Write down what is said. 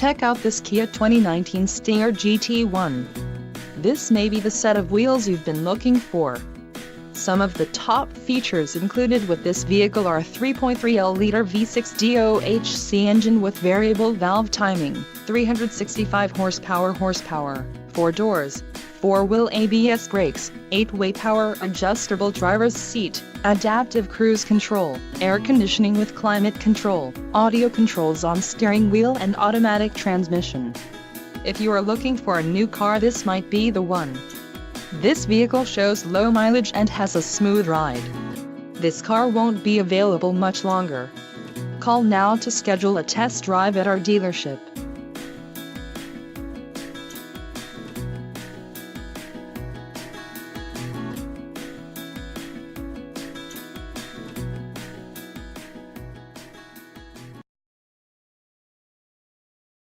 Check out this Kia 2019 Stinger GT1. This may be the set of wheels you've been looking for. Some of the top features included with this vehicle are a 3.3L V6 DOHC engine with variable valve timing, 365 horsepower, 4 doors, 4-wheel ABS brakes, 8-way power adjustable driver's seat, adaptive cruise control, air conditioning with climate control, audio controls on steering wheel and automatic transmission. If you are looking for a new car, this might be the one. This vehicle shows low mileage and has a smooth ride. This car won't be available much longer. Call now to schedule a test drive at our dealership.